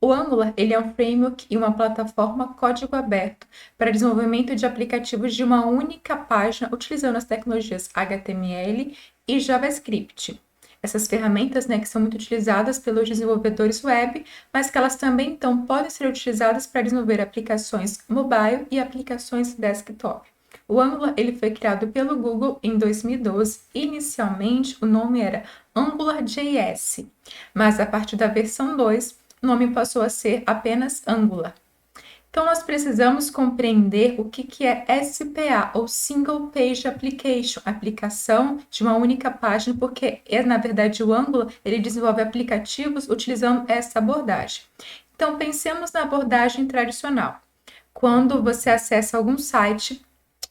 O Angular, ele é um framework e uma plataforma código aberto para desenvolvimento de aplicativos de uma única página utilizando as tecnologias HTML e JavaScript. Essas ferramentas, né, que são muito utilizadas pelos desenvolvedores web, mas que elas também então podem ser utilizadas para desenvolver aplicações mobile e aplicações desktop. O Angular ele foi criado pelo Google em 2012. Inicialmente, o nome era AngularJS, mas a partir da versão 2, o nome passou a ser apenas Angular. Então, nós precisamos compreender o que é SPA, ou Single Page Application, aplicação de uma única página, porque, na verdade, o Angular ele desenvolve aplicativos utilizando essa abordagem. Então, pensemos na abordagem tradicional. Quando você acessa algum site,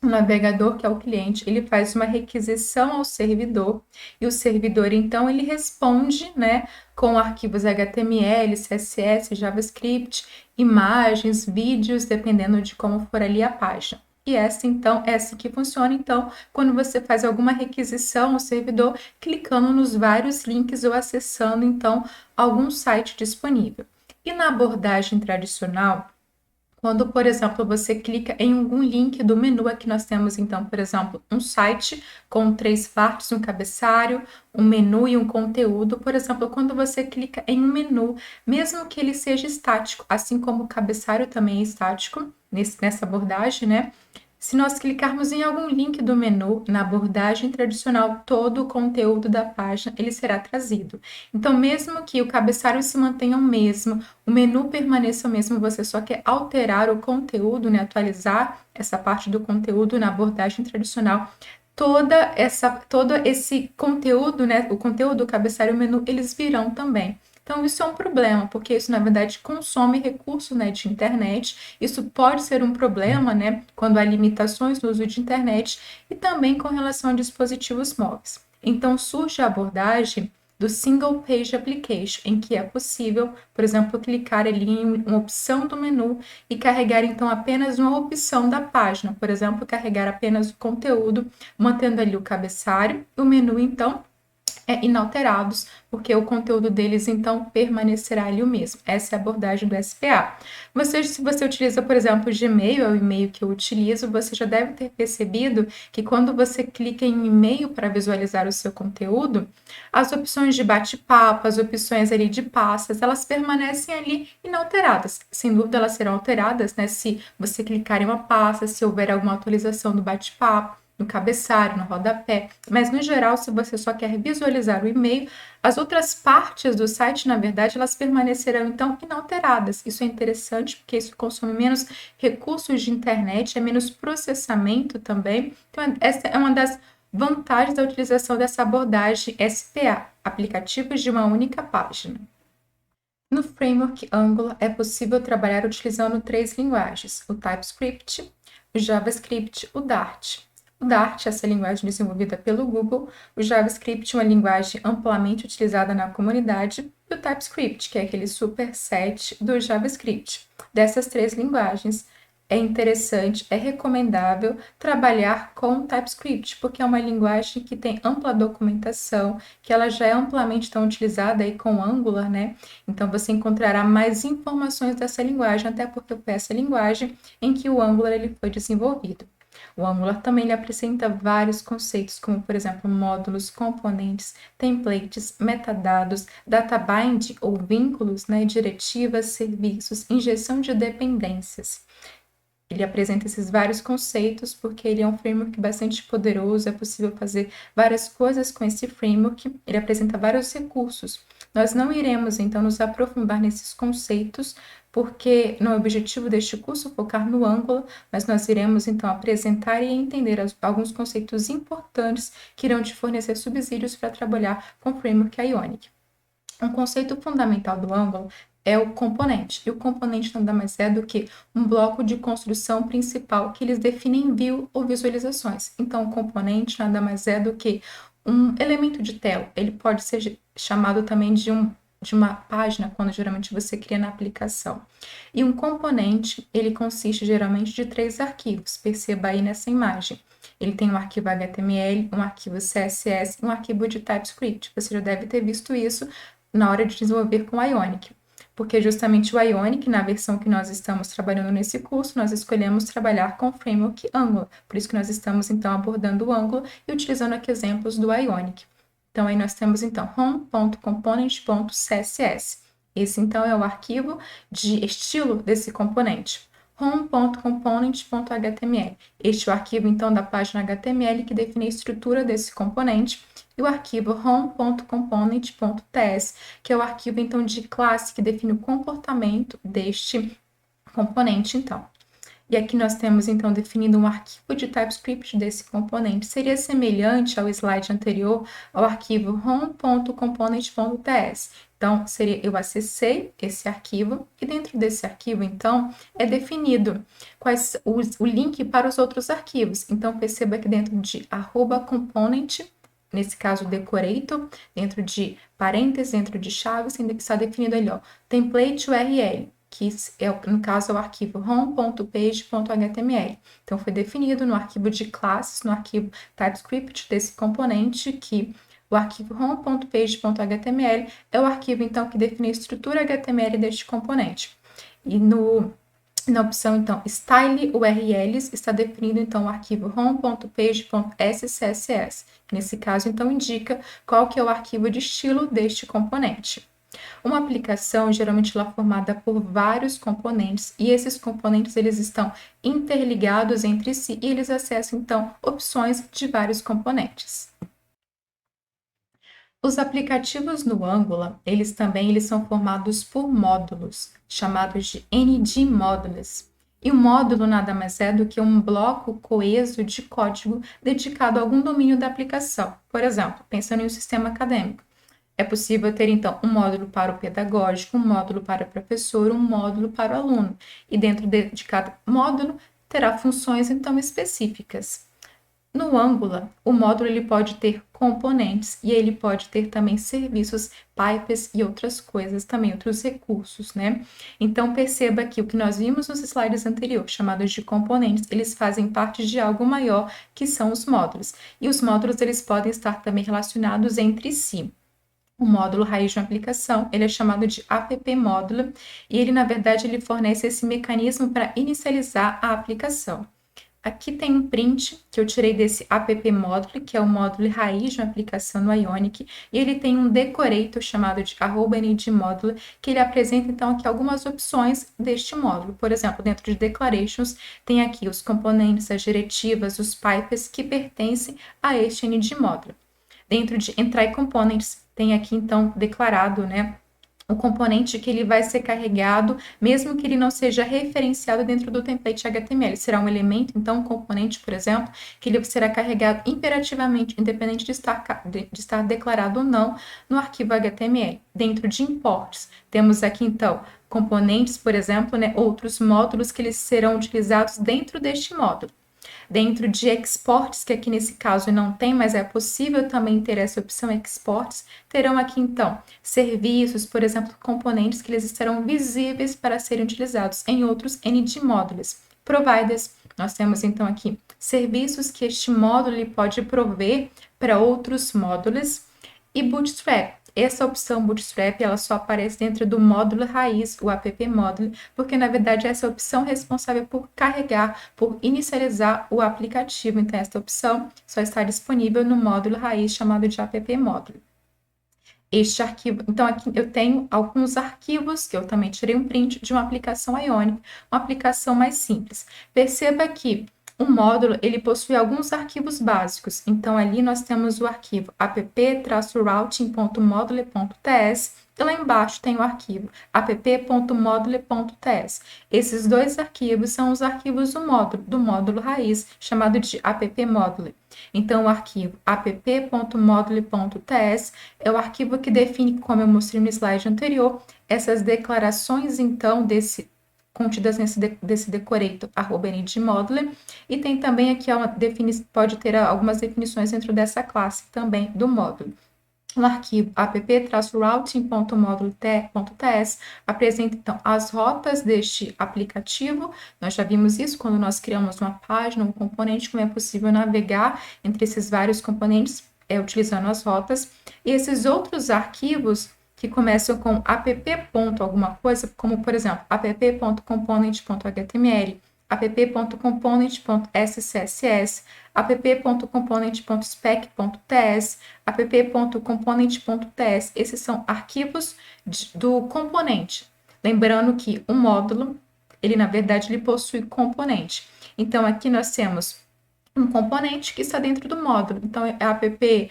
o navegador, que é o cliente, ele faz uma requisição ao servidor e o servidor, então, ele responde, né, com arquivos HTML, CSS, JavaScript, imagens, vídeos, dependendo de como for ali a página. E essa, então, é assim que funciona, então, quando você faz alguma requisição ao servidor, clicando nos vários links ou acessando, então, algum site disponível. E na abordagem tradicional, quando, por exemplo, você clica em algum link do menu, aqui nós temos, então, por exemplo, um site com 3 partes, um cabeçalho, um menu e um conteúdo. Por exemplo, quando você clica em um menu, mesmo que ele seja estático, assim como o cabeçalho também é estático, nessa abordagem, né? Se nós clicarmos em algum link do menu, na abordagem tradicional, todo o conteúdo da página ele será trazido. Então, mesmo que o cabeçalho se mantenha o mesmo, o menu permaneça o mesmo, você só quer alterar o conteúdo, né, atualizar essa parte do conteúdo na abordagem tradicional, todo esse conteúdo, né, o conteúdo do cabeçalho e o menu, eles virão também. Então, isso é um problema, porque isso, na verdade, consome recursos, né, de internet. Isso pode ser um problema, né, quando há limitações no uso de internet e também com relação a dispositivos móveis. Então, surge a abordagem do Single Page Application, em que é possível, por exemplo, clicar ali em uma opção do menu e carregar, então, apenas uma opção da página. Por exemplo, carregar apenas o conteúdo, mantendo ali o cabeçalho e o menu, então, inalterados, porque o conteúdo deles, então, permanecerá ali o mesmo. Essa é a abordagem do SPA. Se você utiliza, por exemplo, o Gmail, é o e-mail que eu utilizo, você já deve ter percebido que quando você clica em um e-mail para visualizar o seu conteúdo, as opções de bate-papo, as opções ali de pastas, elas permanecem ali inalteradas. Sem dúvida, elas serão alteradas, né, se você clicar em uma pasta, se houver alguma atualização do bate-papo, no cabeçalho, no rodapé, mas no geral, se você só quer visualizar o e-mail, as outras partes do site, na verdade, elas permanecerão então inalteradas. Isso é interessante porque isso consome menos recursos de internet, é menos processamento também. Então, essa é uma das vantagens da utilização dessa abordagem SPA, aplicativos de uma única página. No framework Angular é possível trabalhar utilizando 3 linguagens: o TypeScript, o JavaScript, o Dart. O Dart, essa linguagem desenvolvida pelo Google, o JavaScript, uma linguagem amplamente utilizada na comunidade, e o TypeScript, que é aquele superset do JavaScript. Dessas 3 linguagens, é interessante, é recomendável trabalhar com TypeScript, porque é uma linguagem que tem ampla documentação, que ela já é amplamente tão utilizada aí com Angular, né? Então, você encontrará mais informações dessa linguagem, até porque foi essa linguagem em que o Angular ele foi desenvolvido. O Angular também ele apresenta vários conceitos, como, por exemplo, módulos, componentes, templates, metadados, data bind ou vínculos, né, diretivas, serviços, injeção de dependências. Ele apresenta esses vários conceitos porque ele é um framework bastante poderoso, é possível fazer várias coisas com esse framework, ele apresenta vários recursos. Nós não iremos, então, nos aprofundar nesses conceitos, porque no objetivo deste curso focar no Angular, mas nós iremos, então, apresentar e entender alguns conceitos importantes que irão te fornecer subsídios para trabalhar com o framework Ionic. Um conceito fundamental do Angular é o componente. E o componente nada mais é do que um bloco de construção principal que eles definem view ou visualizações. Então, o componente nada mais é do que um elemento de tela. Ele pode ser chamado também de uma página, quando geralmente você cria na aplicação. E um componente, ele consiste geralmente de 3 arquivos. Perceba aí nessa imagem. Ele tem um arquivo HTML, um arquivo CSS e um arquivo de TypeScript. Você já deve ter visto isso na hora de desenvolver com Ionic. porque justamente o Ionic, na versão que nós estamos trabalhando nesse curso, nós escolhemos trabalhar com o framework Angular. Por isso que nós estamos, então, abordando o Angular e utilizando aqui exemplos do Ionic. Então, aí nós temos, então, home.component.css. Esse, então, é o arquivo de estilo desse componente. home.component.html. Este é o arquivo, então, da página HTML que define a estrutura desse componente. E o arquivo home.component.ts, que é o arquivo, então, de classe que define o comportamento deste componente, então. E aqui nós temos, então, definido um arquivo de TypeScript desse componente. Seria semelhante ao slide anterior, ao arquivo home.component.ts. Então, eu acessei esse arquivo e dentro desse arquivo, então, é definido o link para os outros arquivos. Então, perceba que dentro de @component, nesse caso decorator, dentro de parênteses, dentro de chaves, está definido ali, ó, template URL, que no caso é o arquivo home.page.html. Então, foi definido no arquivo de classes, no arquivo TypeScript desse componente, que o arquivo home.page.html é o arquivo, então, que define a estrutura HTML deste componente. E na opção, então, Style URLs, está definido, então, o arquivo home.page.scss, que nesse caso, então, indica qual que é o arquivo de estilo deste componente. Uma aplicação, geralmente ela é formada por vários componentes, e esses componentes, eles estão interligados entre si, e eles acessam, então, opções de vários componentes. Os aplicativos no Angular, eles são formados por módulos, chamados de NG Modules. E o módulo nada mais é do que um bloco coeso de código dedicado a algum domínio da aplicação. Por exemplo, pensando em um sistema acadêmico. É possível ter, então, um módulo para o pedagógico, um módulo para o professor, um módulo para o aluno. E dentro de cada módulo, terá funções, então, específicas. No Angular, o módulo ele pode ter componentes e ele pode ter também serviços, pipes e outras coisas, também outros recursos, né? Então, perceba que o que nós vimos nos slides anteriores, chamados de componentes, eles fazem parte de algo maior, que são os módulos. E os módulos, eles podem estar também relacionados entre si. O módulo raiz de uma aplicação, ele é chamado de app módulo, e ele, na verdade, ele fornece esse mecanismo para inicializar a aplicação. Aqui tem um print que eu tirei desse app módulo, que é o módulo raiz de uma aplicação no Ionic, e ele tem um decorator chamado de @NGMódulo, que ele apresenta, então, aqui algumas opções deste módulo. Por exemplo, dentro de declarations, tem aqui os componentes, as diretivas, os pipes que pertencem a este NGMódulo. Dentro de entry components, tem aqui, então, declarado, né, o componente que ele vai ser carregado, mesmo que ele não seja referenciado dentro do template HTML. Será um elemento, então, um componente, por exemplo, que ele será carregado imperativamente, independente de estar declarado ou não no arquivo HTML. Dentro de imports, temos aqui, então, componentes, por exemplo, né, outros módulos que eles serão utilizados dentro deste módulo. Dentro de exports, que aqui nesse caso não tem, mas é possível também ter essa opção exports, terão aqui então serviços, por exemplo, componentes que eles estarão visíveis para serem utilizados em outros NG módulos. Providers, nós temos então aqui serviços que este módulo ele pode prover para outros módulos. E Bootstrap, essa opção Bootstrap, ela só aparece dentro do módulo raiz, o app módulo, porque na verdade essa é a opção responsável por carregar, por inicializar o aplicativo. Então essa opção só está disponível no módulo raiz chamado de app módulo. Este arquivo, então aqui eu tenho alguns arquivos que eu também tirei um print de uma aplicação Ionic, uma aplicação mais simples. Perceba que o módulo, ele possui alguns arquivos básicos. Então, ali nós temos o arquivo app-routing.module.ts e lá embaixo tem o arquivo app.module.ts. Esses dois arquivos são os arquivos do módulo raiz, chamado de app-module. Então, o arquivo app.module.ts é o arquivo que define, como eu mostrei no slide anterior, essas declarações, então, contidas desse decorator @NGModule, e tem também aqui pode ter algumas definições dentro dessa classe também do módulo. O arquivo app-routing.module.ts apresenta, então, as rotas deste aplicativo. Nós já vimos isso quando nós criamos uma página, um componente, como é possível navegar entre esses vários componentes utilizando as rotas. E esses outros arquivos que começam com app. Alguma coisa, como por exemplo, app.component.html, app.component.scss, app.component.spec.ts, app.component.ts. Esses são arquivos do componente. Lembrando que o módulo, ele na verdade ele possui componente. Então aqui nós temos um componente que está dentro do módulo. Então, a app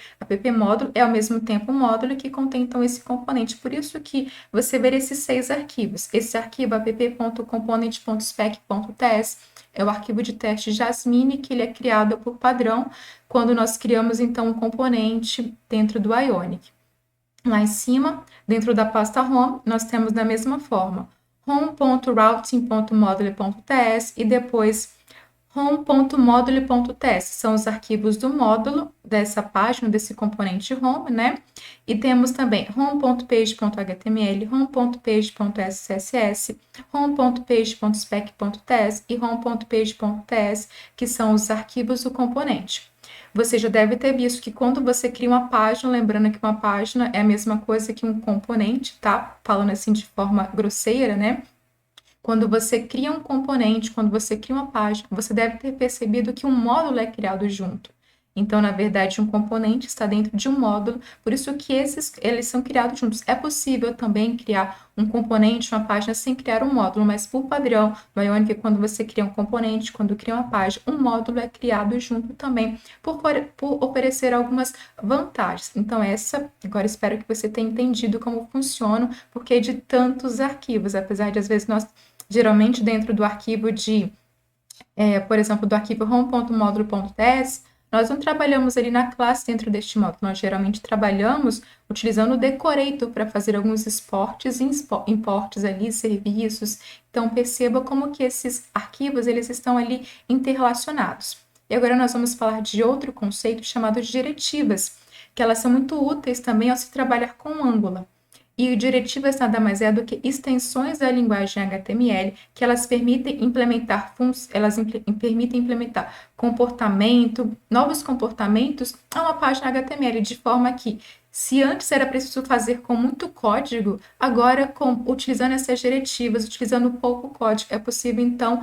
módulo é ao mesmo tempo um módulo que contém então esse componente. Por isso que você vê esses 6 arquivos. Esse arquivo app.component.spec.ts é o arquivo de teste Jasmine, que ele é criado por padrão quando nós criamos então um componente dentro do Ionic. Lá em cima, dentro da pasta home, nós temos da mesma forma home.routing.module.ts e depois home.module.ts, são os arquivos do módulo dessa página, desse componente home, né? E temos também home.page.html, home.page.scss, home.page.spec.ts e home.page.ts, que são os arquivos do componente. Você já deve ter visto que quando você cria uma página, lembrando que uma página é a mesma coisa que um componente, tá? Falando assim de forma grosseira, né? Quando você cria um componente, quando você cria uma página, você deve ter percebido que um módulo é criado junto. Então, na verdade, um componente está dentro de um módulo, por isso que eles são criados juntos. É possível também criar um componente, uma página, sem criar um módulo, mas por padrão, no Ionic, quando você cria um componente, quando cria uma página, um módulo é criado junto também, por oferecer algumas vantagens. Então, agora espero que você tenha entendido como funciona, porque de tantos arquivos, apesar de às vezes nós geralmente dentro do arquivo por exemplo, do arquivo home.modulo.ts, nós não trabalhamos ali na classe dentro deste módulo, nós geralmente trabalhamos utilizando o decorator para fazer alguns exportes e importes ali, serviços. Então, perceba como que esses arquivos, eles estão ali interrelacionados. E agora nós vamos falar de outro conceito chamado de diretivas, que elas são muito úteis também ao se trabalhar com Angular. E diretivas nada mais é do que extensões da linguagem HTML que elas permitem implementar comportamento, novos comportamentos a uma página HTML, de forma que, se antes era preciso fazer com muito código, agora utilizando essas diretivas, utilizando pouco código, é possível então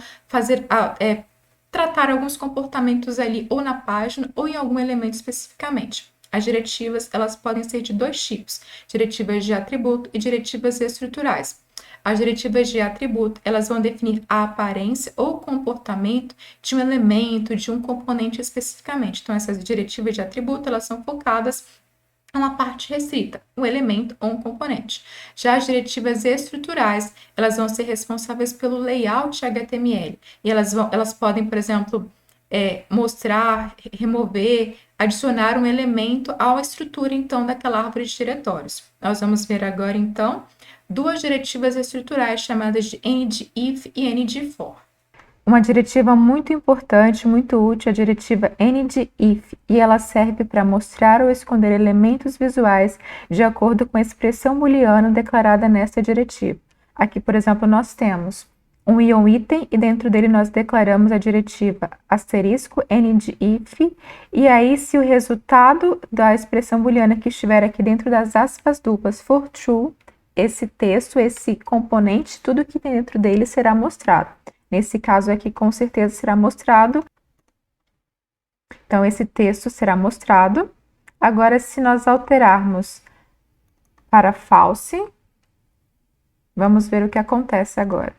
tratar alguns comportamentos ali ou na página ou em algum elemento especificamente. As diretivas, elas podem ser de dois tipos, diretivas de atributo e diretivas estruturais. As diretivas de atributo, elas vão definir a aparência ou comportamento de um elemento, de um componente especificamente. Então, essas diretivas de atributo, elas são focadas em uma parte restrita, um elemento ou um componente. Já as diretivas estruturais, elas vão ser responsáveis pelo layout HTML. E elas podem, por exemplo, mostrar, remover, adicionar um elemento à estrutura, então, daquela árvore de diretórios. Nós vamos ver agora, então, duas diretivas estruturais chamadas de end-if e end-for. Uma diretiva muito importante, muito útil, é a diretiva end-if, e ela serve para mostrar ou esconder elementos visuais de acordo com a expressão booleana declarada nesta diretiva. Aqui, por exemplo, nós temos um item e dentro dele nós declaramos a diretiva asterisco end-if, e aí se o resultado da expressão booleana que estiver aqui dentro das aspas duplas for true, esse texto, esse componente, tudo que tem dentro dele será mostrado. Nesse caso aqui, com certeza será mostrado. Então, esse texto será mostrado. Agora, se nós alterarmos para false, vamos ver o que acontece agora.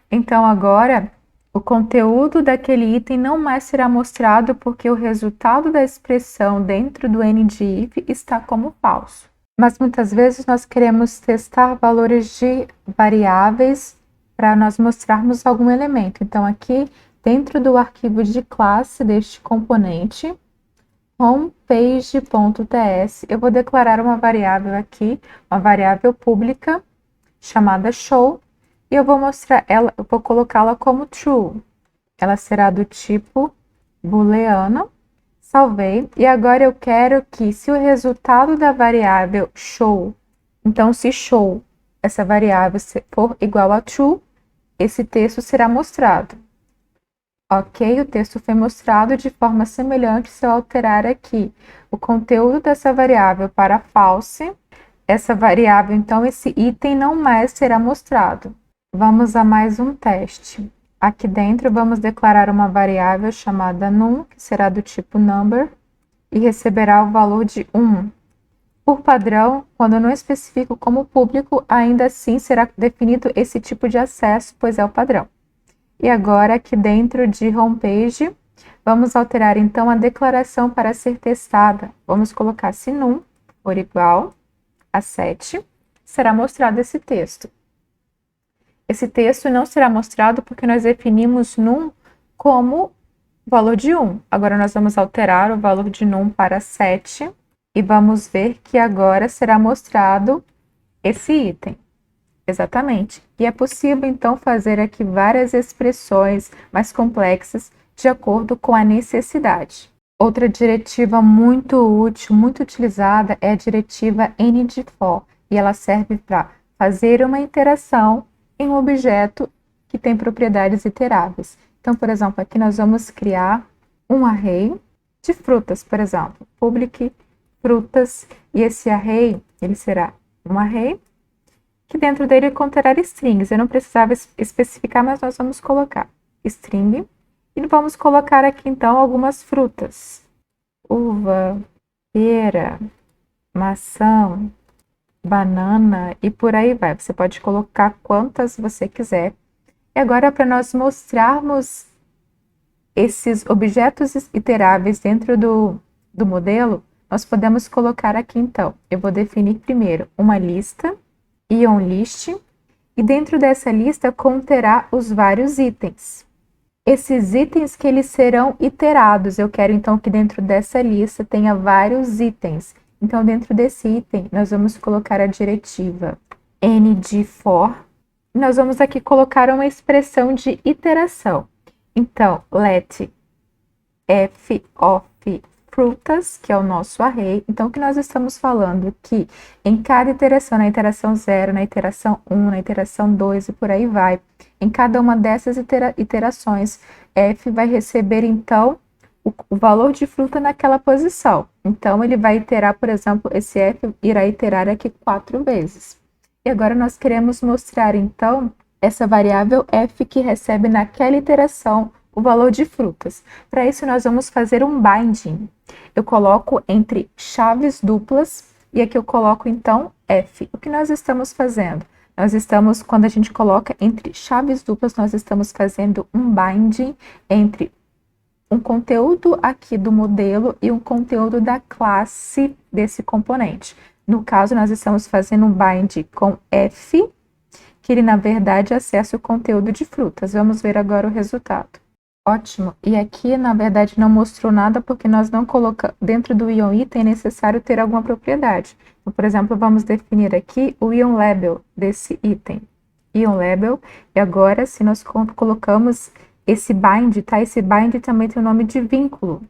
Então, agora, o conteúdo daquele item não mais será mostrado porque o resultado da expressão dentro do end-if está como falso. Mas muitas vezes nós queremos testar valores de variáveis para nós mostrarmos algum elemento. Então, aqui, dentro do arquivo de classe deste componente, homepage.ts, eu vou declarar uma variável aqui, uma variável pública, chamada show, e eu vou colocá-la como true. Ela será do tipo booleano. Salvei. E agora eu quero que, se o resultado da variável show, então se show, essa variável for igual a true, esse texto será mostrado. Ok, o texto foi mostrado de forma semelhante se eu alterar aqui o conteúdo dessa variável para false. essa variável, então esse item não mais será mostrado. Vamos a mais um teste. Aqui dentro vamos declarar uma variável chamada num, que será do tipo number, e receberá o valor de 1. Por padrão, quando eu não especifico como público, ainda assim será definido esse tipo de acesso, pois é o padrão. E agora, aqui dentro de homepage, vamos alterar então a declaração para ser testada. Vamos colocar se num for igual a 7, será mostrado esse texto. Esse texto não será mostrado porque nós definimos num como valor de 1. Agora nós vamos alterar o valor de num para 7 e vamos ver que agora será mostrado esse item. Exatamente. E é possível, então, fazer aqui várias expressões mais complexas de acordo com a necessidade. Outra diretiva muito útil, muito utilizada, é a diretiva end_for, e ela serve para fazer uma interação em um objeto que tem propriedades iteráveis. Então, por exemplo, aqui nós vamos criar um array de frutas, por exemplo, public frutas, e esse array, ele será um array que dentro dele conterá strings. Eu não precisava especificar, mas nós vamos colocar string e vamos colocar aqui então algumas frutas: uva, pera, maçã, banana e por aí vai. Você pode colocar quantas você quiser. E agora, para nós mostrarmos esses objetos iteráveis dentro do modelo, nós podemos colocar aqui então. Eu vou definir primeiro uma lista, IonList, e dentro dessa lista conterá os vários itens. Esses itens que eles serão iterados, eu quero então que dentro dessa lista tenha vários itens. Então, dentro desse item, nós vamos colocar a diretiva end_for. Nós vamos aqui colocar uma expressão de iteração. Então, let f of frutas, que é o nosso array. Então, o que nós estamos falando? Que em cada iteração, na iteração 0, na iteração 1, na iteração 2 e por aí vai, em cada uma dessas iterações, f vai receber, então, o valor de fruta naquela posição. Então, ele vai iterar, por exemplo, esse f irá iterar aqui 4 vezes. E agora nós queremos mostrar, então, essa variável f que recebe naquela iteração o valor de frutas. Para isso, nós vamos fazer um binding. Eu coloco entre chaves duplas e aqui eu coloco, então, f. O que nós estamos fazendo? Nós estamos, quando a gente coloca entre chaves duplas, nós estamos fazendo um binding entre um conteúdo aqui do modelo e um conteúdo da classe desse componente. No caso, nós estamos fazendo um bind com f, que ele, na verdade, acessa o conteúdo de frutas. Vamos ver agora o resultado. Ótimo. E aqui, na verdade, não mostrou nada porque nós não colocamos, dentro do ion item é necessário ter alguma propriedade. Então, por exemplo, vamos definir aqui o ion label desse item. Ion label, e agora, se nós colocamos esse bind, tá? Esse bind também tem o nome de vínculo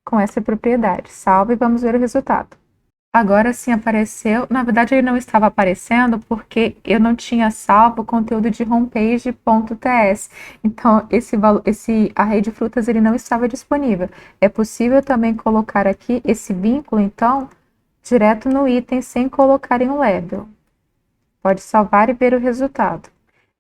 com essa propriedade. Salve e vamos ver o resultado. Agora sim apareceu. Na verdade, ele não estava aparecendo porque eu não tinha salvo o conteúdo de homepage.ts. Então, esse array de frutas ele não estava disponível. É possível também colocar aqui esse vínculo, então, direto no item sem colocar em um label. Pode salvar e ver o resultado.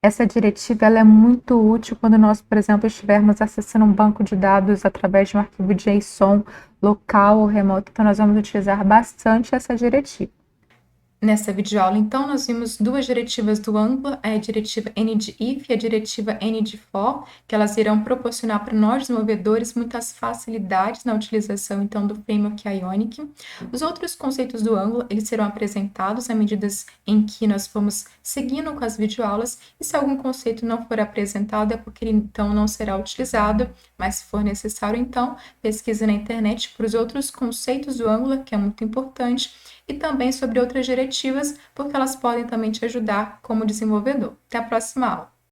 Essa diretiva ela é muito útil quando nós, por exemplo, estivermos acessando um banco de dados através de um arquivo JSON local ou remoto. Então, nós vamos utilizar bastante essa diretiva. Nessa videoaula, então, nós vimos duas diretivas do Angular, a diretiva end_if e a diretiva end_for, que elas irão proporcionar para nós, desenvolvedores, muitas facilidades na utilização, então, do framework Ionic. Os outros conceitos do Angular, eles serão apresentados à medida em que nós vamos seguindo com as videoaulas, e se algum conceito não for apresentado, é porque ele, então, não será utilizado, mas se for necessário, então, pesquise na internet por os outros conceitos do Angular, que é muito importante, e também sobre outras diretivas, porque elas podem também te ajudar como desenvolvedor. Até a próxima aula!